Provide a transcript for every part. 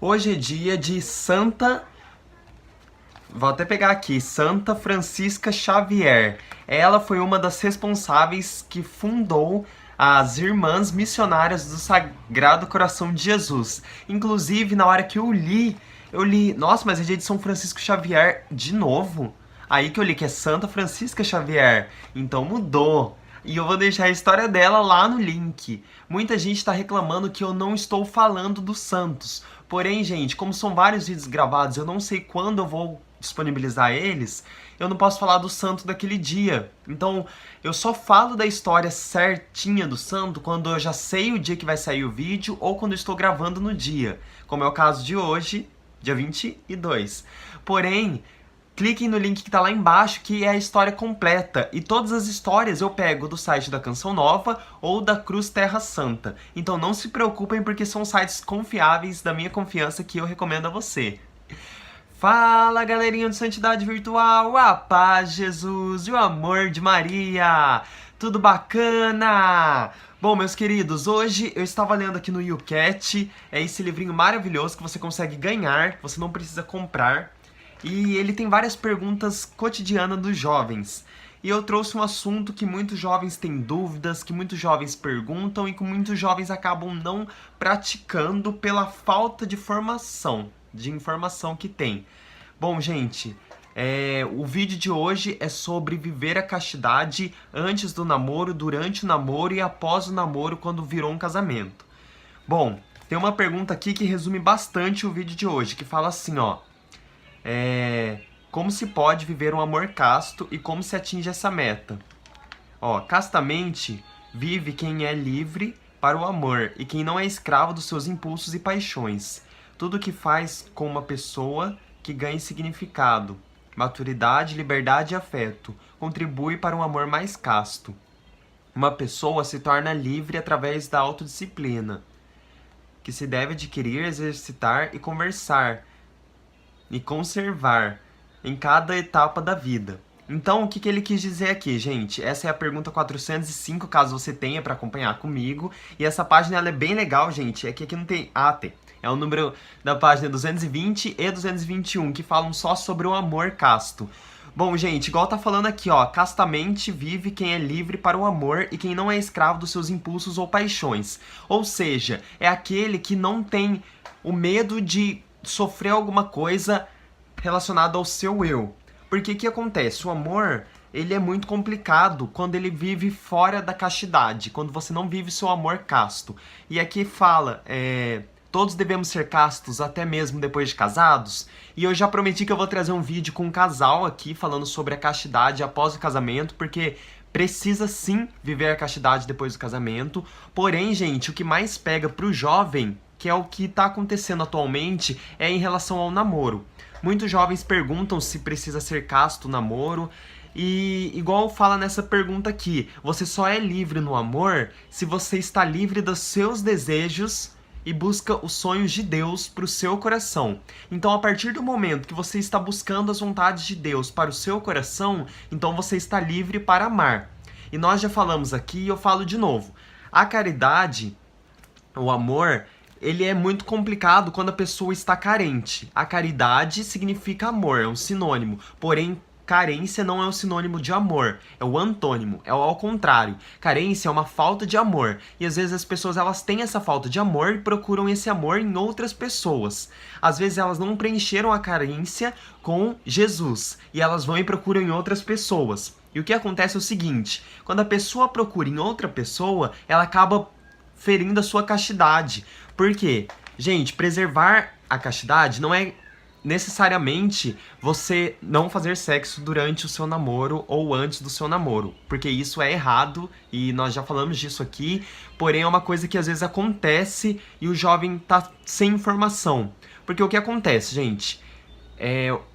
Hoje é dia de Santa... Vou até pegar aqui, Santa Francisca Xavier. Ela foi uma das responsáveis que fundou as Irmãs Missionárias do Sagrado Coração de Jesus. Inclusive, na hora que eu li, nossa, mas é dia de São Francisco Xavier de novo? Aí que eu li que é Santa Francisca Xavier, então mudou. E eu vou deixar a história dela lá no link. Muita gente está reclamando que eu não estou falando dos santos. Porém, gente, como são vários vídeos gravados, eu não sei quando eu vou disponibilizar eles, eu não posso falar do santo daquele dia. Então, eu só falo da história certinha do santo quando eu já sei o dia que vai sair o vídeo ou quando eu estou gravando no dia, como é o caso de hoje, dia 22. Porém, cliquem no link que tá lá embaixo, que é a história completa. E todas as histórias eu pego do site da Canção Nova ou da Cruz Terra Santa. Então não se preocupem, porque são sites confiáveis, da minha confiança, que eu recomendo a você. Fala, galerinha do Santidade Virtual, a paz de Jesus e o amor de Maria. Tudo bacana? Bom, meus queridos, hoje eu estava lendo aqui no YouCat, é esse livrinho maravilhoso que você consegue ganhar, você não precisa comprar. E ele tem várias perguntas cotidianas dos jovens. E eu trouxe um assunto que muitos jovens têm dúvidas, que muitos jovens perguntam e que muitos jovens acabam não praticando pela falta de formação, de informação que tem. Bom, gente, o vídeo de hoje é sobre viver a castidade antes do namoro, durante o namoro e após o namoro, quando virou um casamento. Bom, tem uma pergunta aqui que resume bastante o vídeo de hoje, que fala assim, ó. Como se pode viver um amor casto e como se atinge essa meta? Ó, castamente vive quem é livre para o amor e quem não é escravo dos seus impulsos e paixões. Tudo que faz com uma pessoa que ganhe significado, maturidade, liberdade e afeto, contribui para um amor mais casto. Uma pessoa se torna livre através da autodisciplina, que se deve adquirir, exercitar e conversar e conservar em cada etapa da vida. Então, o que ele quis dizer aqui, gente? Essa é a pergunta 405, caso você tenha para acompanhar comigo. E essa página ela é bem legal, gente. É que aqui não tem... tem. É o número da página 220 e 221, que falam só sobre o amor casto. Bom, gente, igual tá falando aqui, ó. Castamente vive quem é livre para o amor e quem não é escravo dos seus impulsos ou paixões. Ou seja, é aquele que não tem o medo de sofrer alguma coisa relacionada ao seu eu. Porque o que acontece? O amor, ele é muito complicado quando ele vive fora da castidade, quando você não vive seu amor casto. E aqui fala, todos devemos ser castos até mesmo depois de casados. E eu já prometi que eu vou trazer um vídeo com um casal aqui falando sobre a castidade após o casamento, porque precisa sim viver a castidade depois do casamento. Porém, gente, o que mais pega pro jovem, que é o que está acontecendo atualmente, é em relação ao namoro. Muitos jovens perguntam se precisa ser casto o namoro, e igual fala nessa pergunta aqui, você só é livre no amor se você está livre dos seus desejos e busca os sonhos de Deus para o seu coração. Então, a partir do momento que você está buscando as vontades de Deus para o seu coração, então você está livre para amar. E nós já falamos aqui e eu falo de novo. A caridade, o amor, ele é muito complicado quando a pessoa está carente. A caridade significa amor, é um sinônimo. Porém, carência não é um sinônimo de amor, é o antônimo, é o ao contrário. Carência é uma falta de amor. E às vezes as pessoas elas têm essa falta de amor e procuram esse amor em outras pessoas. Às vezes elas não preencheram a carência com Jesus e elas vão e procuram em outras pessoas. E o que acontece é o seguinte, quando a pessoa procura em outra pessoa, ela acaba ferindo a sua castidade. Por quê? Gente, preservar a castidade não é necessariamente você não fazer sexo durante o seu namoro ou antes do seu namoro, porque isso é errado e nós já falamos disso aqui, porém é uma coisa que às vezes acontece e o jovem tá sem informação. Porque o que acontece, gente,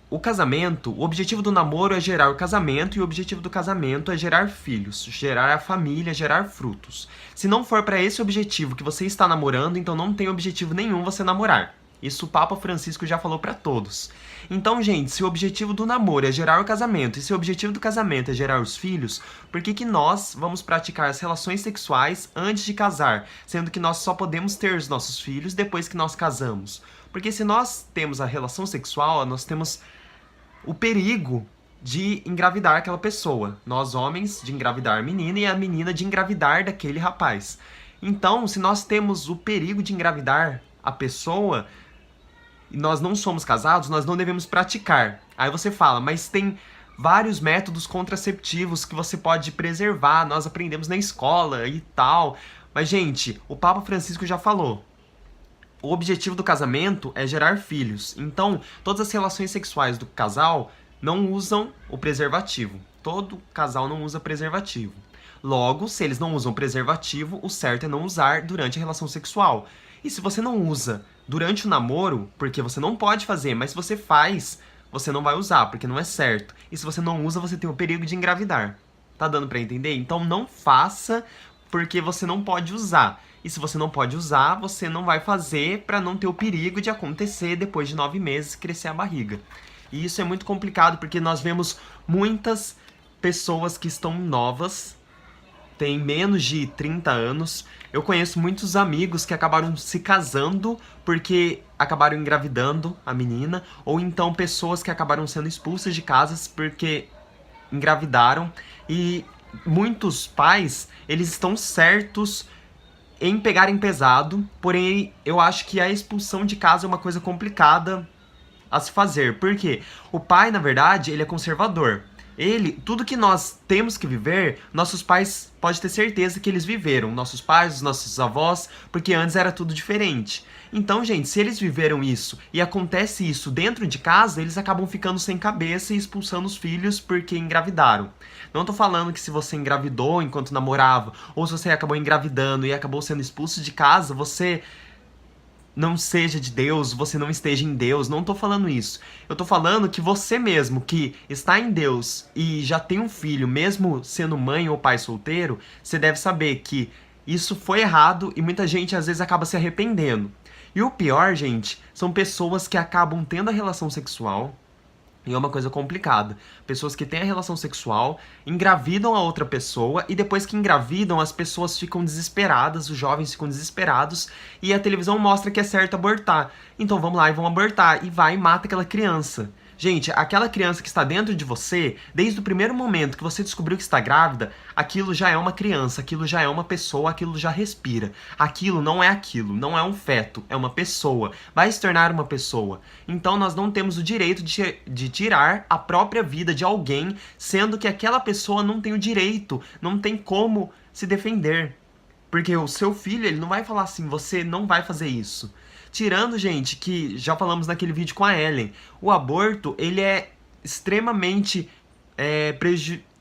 o casamento, o objetivo do namoro é gerar o casamento e o objetivo do casamento é gerar filhos, gerar a família, gerar frutos. Se não for para esse objetivo que você está namorando, então não tem objetivo nenhum você namorar. Isso o Papa Francisco já falou pra todos. Então, gente, se o objetivo do namoro é gerar o casamento e se o objetivo do casamento é gerar os filhos, por que que nós vamos praticar as relações sexuais antes de casar, sendo que nós só podemos ter os nossos filhos depois que nós casamos? Porque se nós temos a relação sexual, nós temos o perigo de engravidar aquela pessoa. Nós, homens, de engravidar a menina e a menina de engravidar daquele rapaz. Então, se nós temos o perigo de engravidar a pessoa e nós não somos casados, nós não devemos praticar. Aí você fala, mas tem vários métodos contraceptivos que você pode preservar, nós aprendemos na escola e tal. Mas, gente, o Papa Francisco já falou. O objetivo do casamento é gerar filhos. Então, todas as relações sexuais do casal não usam o preservativo. Todo casal não usa preservativo. Logo, se eles não usam preservativo, o certo é não usar durante a relação sexual. E se você não usa durante o namoro, porque você não pode fazer, mas se você faz, você não vai usar, porque não é certo. E se você não usa, você tem o perigo de engravidar. Tá dando pra entender? Então não faça porque você não pode usar. E se você não pode usar, você não vai fazer pra não ter o perigo de acontecer depois de 9 meses crescer a barriga. E isso é muito complicado porque nós vemos muitas pessoas que estão novas, têm menos de 30 anos. Eu conheço muitos amigos que acabaram se casando porque acabaram engravidando a menina, ou então pessoas que acabaram sendo expulsas de casas porque engravidaram. E muitos pais, eles estão certos em pegarem pesado, porém eu acho que a expulsão de casa é uma coisa complicada a se fazer. Por quê? O pai, na verdade, ele é conservador. Tudo que nós temos que viver, nossos pais, pode ter certeza que eles viveram. Nossos pais, os nossos avós, porque antes era tudo diferente. Então, gente, se eles viveram isso e acontece isso dentro de casa, eles acabam ficando sem cabeça e expulsando os filhos porque engravidaram. Não tô falando que se você engravidou enquanto namorava, ou se você acabou engravidando e acabou sendo expulso de casa, você não seja de Deus, você não esteja em Deus. Não tô falando isso. Eu tô falando que você mesmo, que está em Deus e já tem um filho, mesmo sendo mãe ou pai solteiro, você deve saber que isso foi errado e muita gente às vezes acaba se arrependendo. E o pior, gente, são pessoas que acabam tendo a relação sexual. E é uma coisa complicada. Pessoas que têm a relação sexual, engravidam a outra pessoa e depois que engravidam, as pessoas ficam desesperadas, os jovens ficam desesperados e a televisão mostra que é certo abortar. Então vamos lá e vão abortar e vai e mata aquela criança. Gente, aquela criança que está dentro de você, desde o primeiro momento que você descobriu que está grávida, aquilo já é uma criança, aquilo já é uma pessoa, aquilo já respira. Aquilo, não é um feto, é uma pessoa. Vai se tornar uma pessoa. Então nós não temos o direito de tirar a própria vida de alguém, sendo que aquela pessoa não tem o direito, não tem como se defender. Porque o seu filho, ele não vai falar assim, você não vai fazer isso. Tirando, gente, que já falamos naquele vídeo com a Ellen, o aborto, ele é extremamente...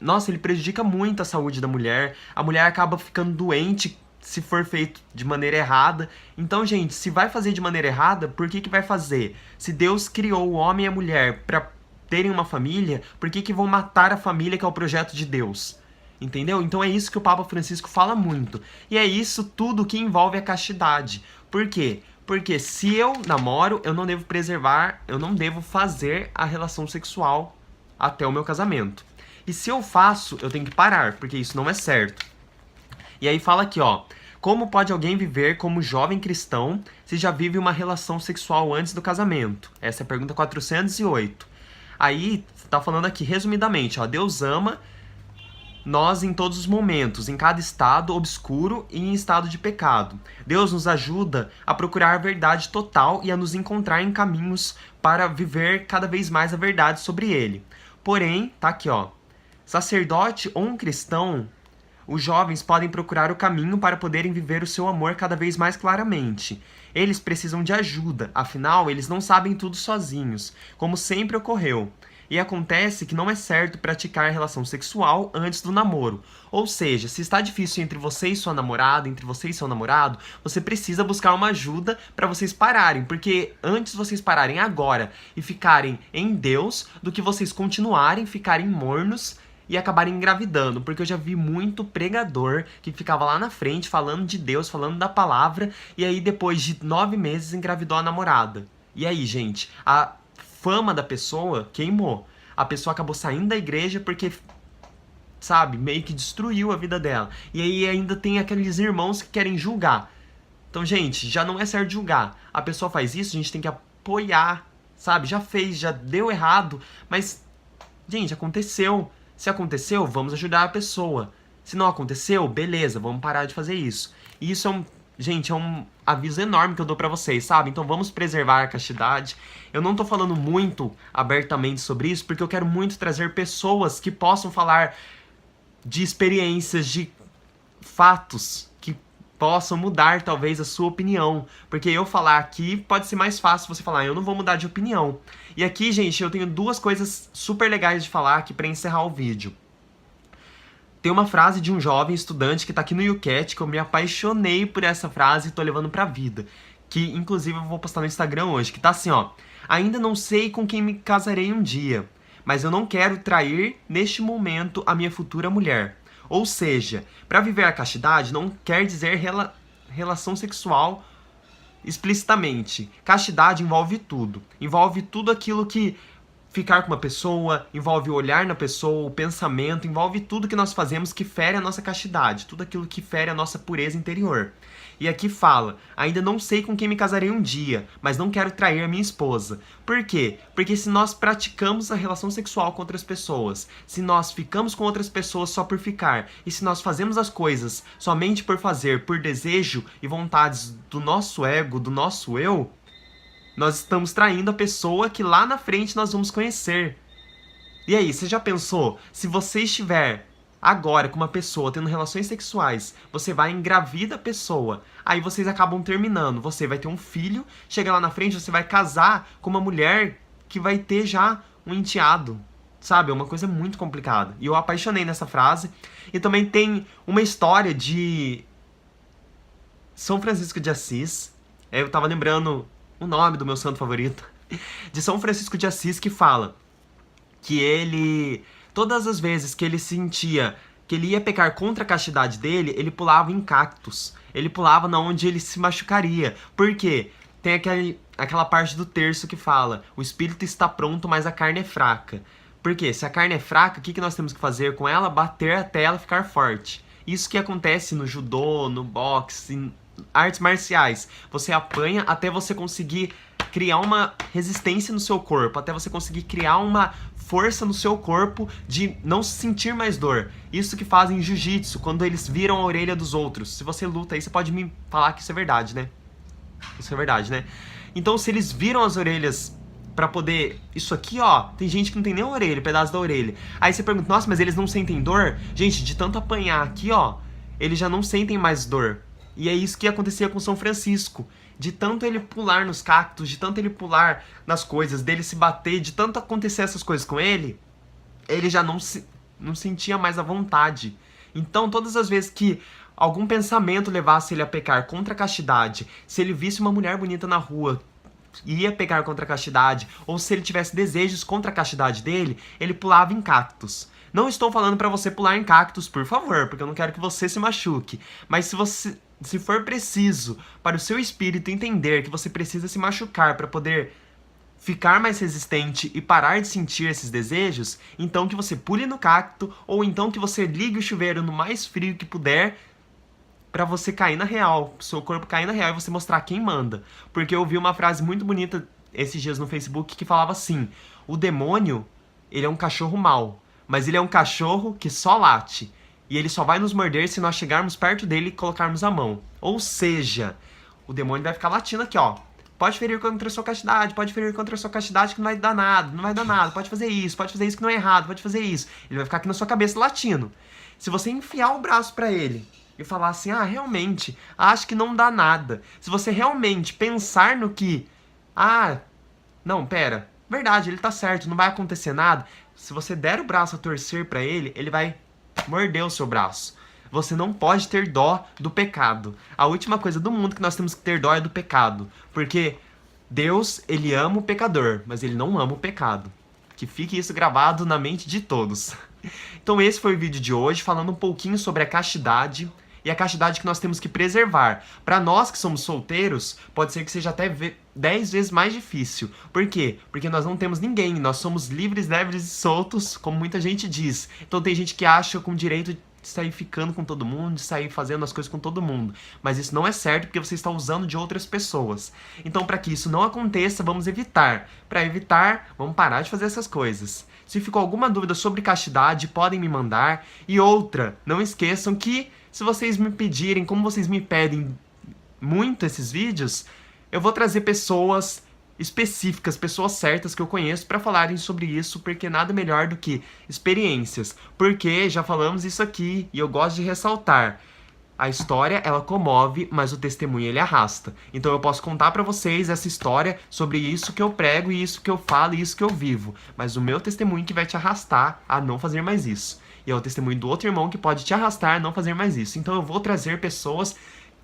Nossa, ele prejudica muito a saúde da mulher. A mulher acaba ficando doente se for feito de maneira errada. Então, gente, se vai fazer de maneira errada, por que vai fazer? Se Deus criou o homem e a mulher para terem uma família, por que vão matar a família, que é o projeto de Deus? Entendeu? Então é isso que o Papa Francisco fala muito. E é isso tudo que envolve a castidade. Por quê? Porque se eu namoro, eu não devo preservar, eu não devo fazer a relação sexual até o meu casamento. E se eu faço, eu tenho que parar, porque isso não é certo. E aí fala aqui, ó. Como pode alguém viver como jovem cristão se já vive uma relação sexual antes do casamento? Essa é a pergunta 408. Aí tá falando aqui, resumidamente, ó. Deus ama nós em todos os momentos, em cada estado obscuro e em estado de pecado. Deus nos ajuda a procurar a verdade total e a nos encontrar em caminhos para viver cada vez mais a verdade sobre ele. Porém, tá aqui, ó. Sacerdote ou um cristão, os jovens podem procurar o caminho para poderem viver o seu amor cada vez mais claramente. Eles precisam de ajuda, afinal, eles não sabem tudo sozinhos, como sempre ocorreu. E acontece que não é certo praticar relação sexual antes do namoro. Ou seja, se está difícil entre você e sua namorada, entre você e seu namorado, você precisa buscar uma ajuda para vocês pararem. Porque antes vocês pararem agora e ficarem em Deus, do que vocês continuarem, ficarem mornos e acabarem engravidando. Porque eu já vi muito pregador que ficava lá na frente falando de Deus, falando da palavra, e aí depois de 9 meses engravidou a namorada. E aí, gente, a fama da pessoa queimou. A pessoa acabou saindo da igreja porque, sabe, meio que destruiu a vida dela. E aí ainda tem aqueles irmãos que querem julgar. Então, gente, já não é certo julgar. A pessoa faz isso, a gente tem que apoiar, sabe? Já fez, já deu errado, mas, gente, aconteceu. Se aconteceu, vamos ajudar a pessoa. Se não aconteceu, beleza, vamos parar de fazer isso. E isso gente, é um aviso enorme que eu dou pra vocês, sabe? Então vamos preservar a castidade. Eu não tô falando muito abertamente sobre isso, porque eu quero muito trazer pessoas que possam falar de experiências, de fatos, que possam mudar talvez a sua opinião. Porque eu falar aqui pode ser mais fácil você falar, eu não vou mudar de opinião. E aqui, gente, eu tenho duas coisas super legais de falar aqui pra encerrar o vídeo. Tem uma frase de um jovem estudante que tá aqui no YouCat, que eu me apaixonei por essa frase e tô levando pra vida. Que, inclusive, eu vou postar no Instagram hoje, que tá assim, ó. Ainda não sei com quem me casarei um dia, mas eu não quero trair, neste momento, a minha futura mulher. Ou seja, pra viver a castidade não quer dizer relação sexual explicitamente. Castidade envolve tudo. Envolve tudo aquilo que ficar com uma pessoa, envolve o olhar na pessoa, o pensamento, envolve tudo que nós fazemos que fere a nossa castidade, tudo aquilo que fere a nossa pureza interior. E aqui fala, ainda não sei com quem me casarei um dia, mas não quero trair a minha esposa. Por quê? Porque se nós praticamos a relação sexual com outras pessoas, se nós ficamos com outras pessoas só por ficar, e se nós fazemos as coisas somente por fazer, por desejo e vontades do nosso ego, do nosso eu, nós estamos traindo a pessoa que lá na frente nós vamos conhecer. E aí, você já pensou? Se você estiver agora com uma pessoa tendo relações sexuais, você vai engravida a pessoa, aí vocês acabam terminando, você vai ter um filho, chega lá na frente, você vai casar com uma mulher que vai ter já um enteado. Sabe, é uma coisa muito complicada. E eu apaixonei nessa frase. E também tem uma história de São Francisco de Assis. Eu tava lembrando o nome do meu santo favorito, de São Francisco de Assis, que fala que ele, todas as vezes que ele sentia que ele ia pecar contra a castidade dele, ele pulava em cactos, ele pulava na onde ele se machucaria. Por quê? Tem aquela parte do terço que fala, o espírito está pronto, mas a carne é fraca. Por quê? Se a carne é fraca, o que nós temos que fazer com ela? Bater até ela ficar forte. Isso que acontece no judô, no boxe, artes marciais. Você apanha até você conseguir criar uma resistência no seu corpo, até você conseguir criar uma força no seu corpo de não sentir mais dor. Isso que fazem jiu-jitsu, quando eles viram a orelha dos outros. Se você luta aí, você pode me falar que isso é verdade, né? Isso é verdade, né? Então, se eles viram as orelhas pra poder... Isso aqui, ó, tem gente que não tem nem a orelha, pedaço da orelha. Aí você pergunta, nossa, mas eles não sentem dor? Gente, de tanto apanhar aqui, ó, eles já não sentem mais dor. E é isso que acontecia com São Francisco. De tanto ele pular nos cactos, de tanto ele pular nas coisas, dele se bater, de tanto acontecer essas coisas com ele, ele já não sentia mais a vontade. Então, todas as vezes que algum pensamento levasse ele a pecar contra a castidade, se ele visse uma mulher bonita na rua, ia pecar contra a castidade, ou se ele tivesse desejos contra a castidade dele, ele pulava em cactos. Não estou falando pra você pular em cactos, por favor, porque eu não quero que você se machuque. Mas se for preciso para o seu espírito entender que você precisa se machucar para poder ficar mais resistente e parar de sentir esses desejos, então que você pule no cacto, ou então que você ligue o chuveiro no mais frio que puder, pra você cair na real, seu corpo cair na real e você mostrar quem manda. Porque eu ouvi uma frase muito bonita esses dias no Facebook que falava assim, o demônio, ele é um cachorro mau, mas ele é um cachorro que só late. E ele só vai nos morder se nós chegarmos perto dele e colocarmos a mão. Ou seja, o demônio vai ficar latindo aqui, ó. Pode ferir contra a sua castidade, pode ferir contra a sua castidade que não vai dar nada, não vai dar nada. Pode fazer isso que não é errado, pode fazer isso. Ele vai ficar aqui na sua cabeça latindo. Se você enfiar o braço pra ele e falar assim, ah, realmente, acho que não dá nada. Se você realmente pensar no que, ah, não, pera, verdade, ele tá certo, não vai acontecer nada. Se você der o braço a torcer pra ele, ele vai morder o seu braço. Você não pode ter dó do pecado. A última coisa do mundo que nós temos que ter dó é do pecado. Porque Deus, ele ama o pecador, mas ele não ama o pecado. Que fique isso gravado na mente de todos. Então esse foi o vídeo de hoje, falando um pouquinho sobre a castidade. e a castidade que nós temos que preservar. Para nós que somos solteiros, pode ser que seja até 10 vezes mais difícil. Por quê? Porque nós não temos ninguém, nós somos livres, leves e soltos, como muita gente diz. Então tem gente que acha com direito de sair ficando com todo mundo, de sair fazendo as coisas com todo mundo. Mas isso não é certo porque você está usando de outras pessoas. Então, para que isso não aconteça, vamos evitar. Para evitar, vamos parar de fazer essas coisas. Se ficou alguma dúvida sobre castidade, podem me mandar. E outra, não esqueçam que se vocês me pedirem, como vocês me pedem muito esses vídeos, eu vou trazer pessoas específicas, pessoas certas que eu conheço para falarem sobre isso, porque nada melhor do que experiências. Porque já falamos isso aqui e eu gosto de ressaltar. A história, ela comove, mas o testemunho, ele arrasta. Então eu posso contar pra vocês essa história sobre isso que eu prego, e isso que eu falo, e isso que eu vivo. Mas o meu testemunho que vai te arrastar a não fazer mais isso. E é o testemunho do outro irmão que pode te arrastar a não fazer mais isso. Então eu vou trazer pessoas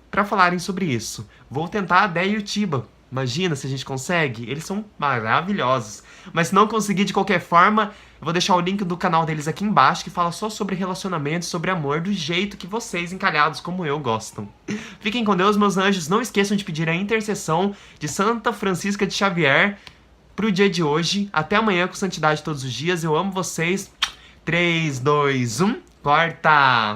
pra falarem sobre isso. Vou tentar a Déia e o Tiba. Imagina se a gente consegue. Eles são maravilhosos. Mas se não conseguir de qualquer forma, eu vou deixar o link do canal deles aqui embaixo, que fala só sobre relacionamentos, sobre amor, do jeito que vocês, encalhados como eu, gostam. Fiquem com Deus, meus anjos. Não esqueçam de pedir a intercessão de Santa Francisca de Xavier pro dia de hoje. Até amanhã com santidade todos os dias. Eu amo vocês. 3, 2, 1, corta!